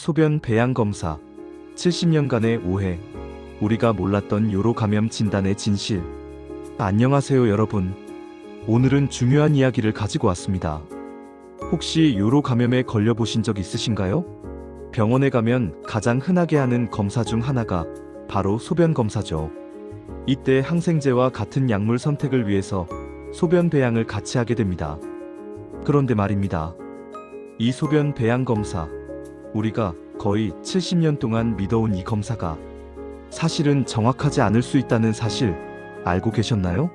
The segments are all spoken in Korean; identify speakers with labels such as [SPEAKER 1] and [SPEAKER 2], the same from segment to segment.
[SPEAKER 1] 소변 배양 검사 70년간의 오해 우리가 몰랐던 요로 감염 진단의 진실. 안녕하세요 여러분. 오늘은 중요한 이야기를 가지고 왔습니다. 혹시 요로 감염에 걸려보신 적 있으신가요? 병원에 가면 가장 흔하게 하는 검사 중 하나가 바로 소변 검사죠. 이때 항생제와 같은 약물 선택을 위해서 소변 배양을 같이 하게 됩니다. 그런데 말입니다. 이 소변 배양 검사, 우리가 거의 70년 동안 믿어온 이 검사가 사실은 정확하지 않을 수 있다는 사실 알고 계셨나요?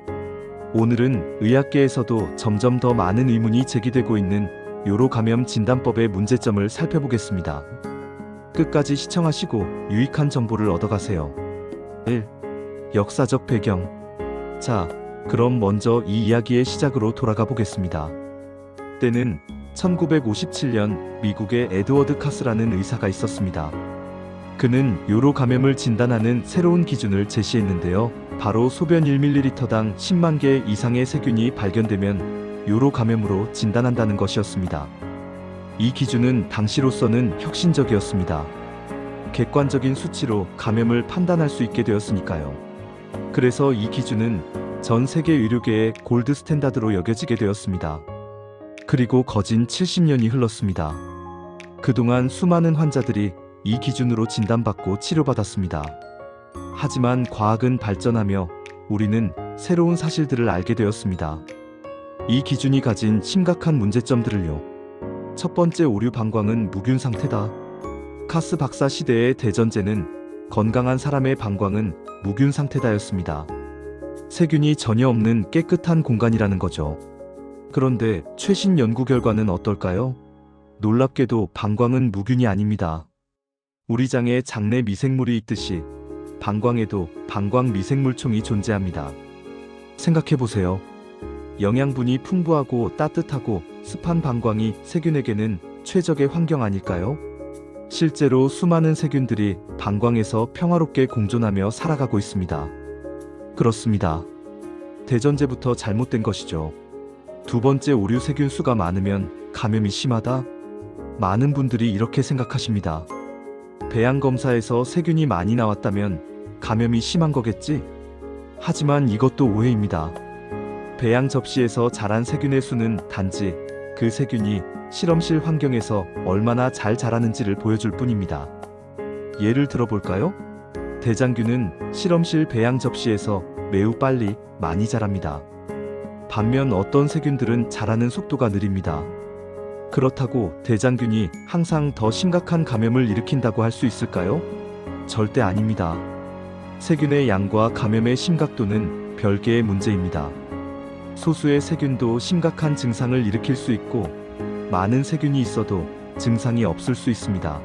[SPEAKER 1] 오늘은 의학계에서도 점점 더 많은 의문이 제기되고 있는 요로 감염 진단법의 문제점을 살펴보겠습니다. 끝까지 시청하시고 유익한 정보를 얻어가세요. 1. 역사적 배경. 자, 그럼 먼저 이 이야기의 시작으로 돌아가 보겠습니다. 때는 1957년 미국의 에드워드 카스라는 의사가 있었습니다. 그는 요로 감염을 진단하는 새로운 기준을 제시했는데요. 바로 소변 1ml당 10만 개 이상의 세균이 발견되면 요로 감염으로 진단한다는 것이었습니다. 이 기준은 당시로서는 혁신적이었습니다. 객관적인 수치로 감염을 판단할 수 있게 되었으니까요. 그래서 이 기준은 전 세계 의료계의 골드 스탠다드로 여겨지게 되었습니다. 그리고 거진 70년이 흘렀습니다. 그동안 수많은 환자들이 이 기준으로 진단받고 치료받았습니다. 하지만 과학은 발전하며 우리는 새로운 사실들을 알게 되었습니다. 이 기준이 가진 심각한 문제점들을요. 첫 번째, 오류 방광은 무균 상태다. 카스 박사 시대의 대전제는 건강한 사람의 방광은 무균 상태다였습니다. 세균이 전혀 없는 깨끗한 공간이라는 거죠. 그런데 최신 연구 결과는 어떨까요? 놀랍게도 방광은 무균이 아닙니다. 우리 장에 장내 미생물이 있듯이 방광에도 방광 미생물총이 존재합니다. 생각해보세요. 영양분이 풍부하고 따뜻하고 습한 방광이 세균에게는 최적의 환경 아닐까요? 실제로 수많은 세균들이 방광에서 평화롭게 공존하며 살아가고 있습니다. 그렇습니다. 대전제부터 잘못된 것이죠. 두 번째, 오류 세균 수가 많으면 감염이 심하다? 많은 분들이 이렇게 생각하십니다. 배양 검사에서 세균이 많이 나왔다면 감염이 심한 거겠지? 하지만 이것도 오해입니다. 배양 접시에서 자란 세균의 수는 단지 그 세균이 실험실 환경에서 얼마나 잘 자라는지를 보여줄 뿐입니다. 예를 들어볼까요? 대장균은 실험실 배양 접시에서 매우 빨리 많이 자랍니다. 반면 어떤 세균들은 자라는 속도가 느립니다. 그렇다고 대장균이 항상 더 심각한 감염을 일으킨다고 할 수 있을까요? 절대 아닙니다. 세균의 양과 감염의 심각도는 별개의 문제입니다. 소수의 세균도 심각한 증상을 일으킬 수 있고 많은 세균이 있어도 증상이 없을 수 있습니다.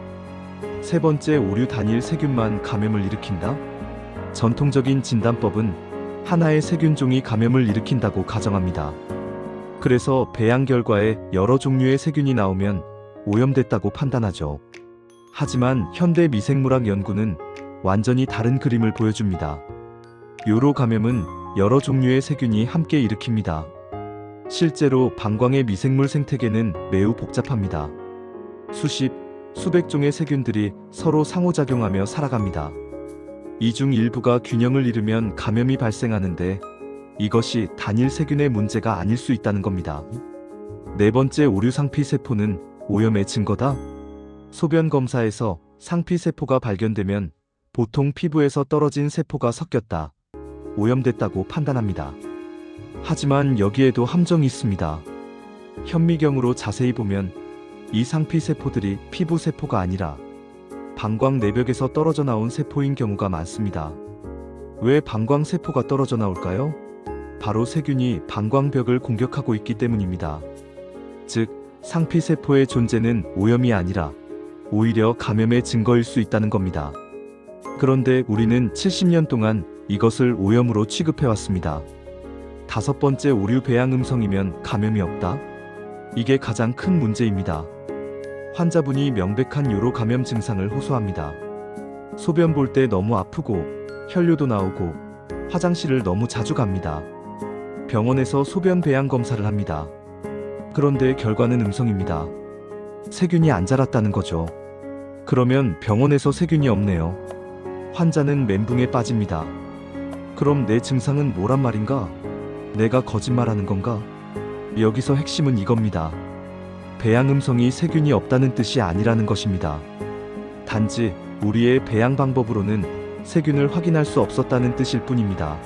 [SPEAKER 1] 세 번째, 오류 단일 세균만 감염을 일으킨다? 전통적인 진단법은 하나의 세균종이 감염을 일으킨다고 가정합니다. 그래서 배양 결과에 여러 종류의 세균이 나오면 오염됐다고 판단하죠. 하지만 현대 미생물학 연구는 완전히 다른 그림을 보여줍니다. 요로 감염은 여러 종류의 세균이 함께 일으킵니다. 실제로 방광의 미생물 생태계는 매우 복잡합니다. 수십, 수백 종의 세균들이 서로 상호작용하며 살아갑니다. 이 중 일부가 균형을 잃으면 감염이 발생하는데 이것이 단일 세균의 문제가 아닐 수 있다는 겁니다. 네 번째, 오류 상피세포는 오염의 증거다? 소변 검사에서 상피세포가 발견되면 보통 피부에서 떨어진 세포가 섞였다, 오염됐다고 판단합니다. 하지만 여기에도 함정이 있습니다. 현미경으로 자세히 보면 이 상피세포들이 피부세포가 아니라 방광 내벽에서 떨어져 나온 세포인 경우가 많습니다. 왜 방광세포가 떨어져 나올까요? 바로 세균이 방광벽을 공격하고 있기 때문입니다. 즉, 상피세포의 존재는 오염이 아니라 오히려 감염의 증거일 수 있다는 겁니다. 그런데 우리는 70년 동안 이것을 오염으로 취급해왔습니다. 다섯 번째, 오류 배양 음성이면 감염이 없다? 이게 가장 큰 문제입니다. 환자분이 명백한 요로 감염 증상을 호소합니다. 소변 볼 때 너무 아프고 혈뇨도 나오고 화장실을 너무 자주 갑니다. 병원에서 소변 배양 검사를 합니다. 그런데 결과는 음성입니다. 세균이 안 자랐다는 거죠. 그러면 병원에서 세균이 없네요. 환자는 멘붕에 빠집니다. 그럼 내 증상은 뭐란 말인가? 내가 거짓말하는 건가? 여기서 핵심은 이겁니다. 배양 음성이 세균이 없다는 뜻이 아니라는 것입니다. 단지 우리의 배양 방법으로는 세균을 확인할 수 없었다는 뜻일 뿐입니다.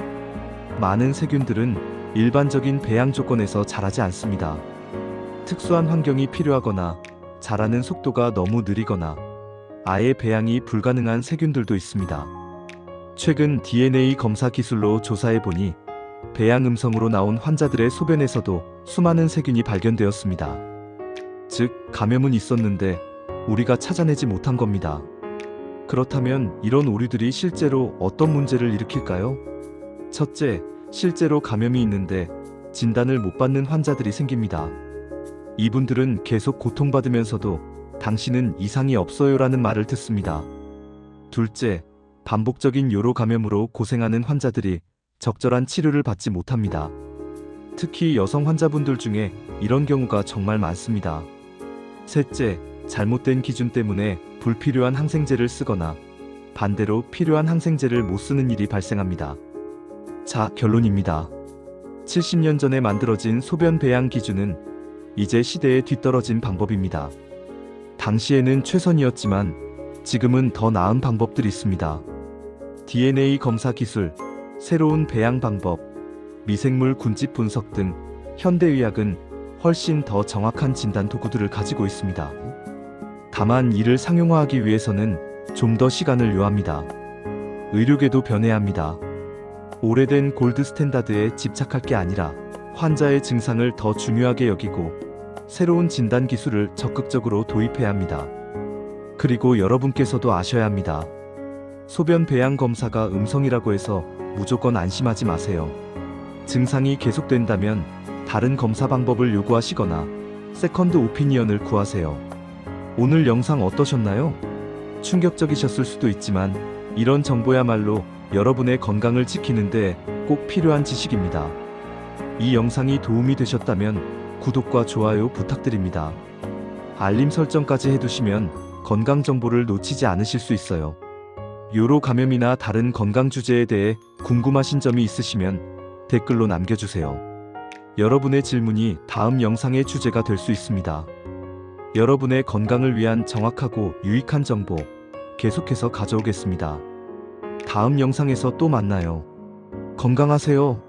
[SPEAKER 1] 많은 세균들은 일반적인 배양 조건에서 자라지 않습니다. 특수한 환경이 필요하거나 자라는 속도가 너무 느리거나 아예 배양이 불가능한 세균들도 있습니다. 최근 DNA 검사 기술로 조사해보니 배양 음성으로 나온 환자들의 소변에서도 수많은 세균이 발견되었습니다. 즉, 감염은 있었는데 우리가 찾아내지 못한 겁니다. 그렇다면 이런 오류들이 실제로 어떤 문제를 일으킬까요? 첫째, 실제로 감염이 있는데 진단을 못 받는 환자들이 생깁니다. 이분들은 계속 고통받으면서도 당신은 이상이 없어요라는 말을 듣습니다. 둘째, 반복적인 요로 감염으로 고생하는 환자들이 적절한 치료를 받지 못합니다. 특히 여성 환자분들 중에 이런 경우가 정말 많습니다. 셋째, 잘못된 기준 때문에 불필요한 항생제를 쓰거나 반대로 필요한 항생제를 못 쓰는 일이 발생합니다. 자, 결론입니다. 70년 전에 만들어진 소변 배양 기준은 이제 시대에 뒤떨어진 방법입니다. 당시에는 최선이었지만 지금은 더 나은 방법들이 있습니다. DNA 검사 기술, 새로운 배양 방법, 미생물 군집 분석 등 현대의학은 훨씬 더 정확한 진단 도구들을 가지고 있습니다. 다만 이를 상용화하기 위해서는 좀 더 시간을 요합니다. 의료계도 변해야 합니다. 오래된 골드 스탠다드에 집착할 게 아니라 환자의 증상을 더 중요하게 여기고 새로운 진단 기술을 적극적으로 도입해야 합니다. 그리고 여러분께서도 아셔야 합니다. 소변 배양 검사가 음성이라고 해서 무조건 안심하지 마세요. 증상이 계속된다면 다른 검사 방법을 요구하시거나 세컨드 오피니언을 구하세요. 오늘 영상 어떠셨나요? 충격적이셨을 수도 있지만 이런 정보야말로 여러분의 건강을 지키는데 꼭 필요한 지식입니다. 이 영상이 도움이 되셨다면 구독과 좋아요 부탁드립니다. 알림 설정까지 해두시면 건강 정보를 놓치지 않으실 수 있어요. 요로 감염이나 다른 건강 주제에 대해 궁금하신 점이 있으시면 댓글로 남겨주세요. 여러분의 질문이 다음 영상의 주제가 될 수 있습니다. 여러분의 건강을 위한 정확하고 유익한 정보 계속해서 가져오겠습니다. 다음 영상에서 또 만나요. 건강하세요.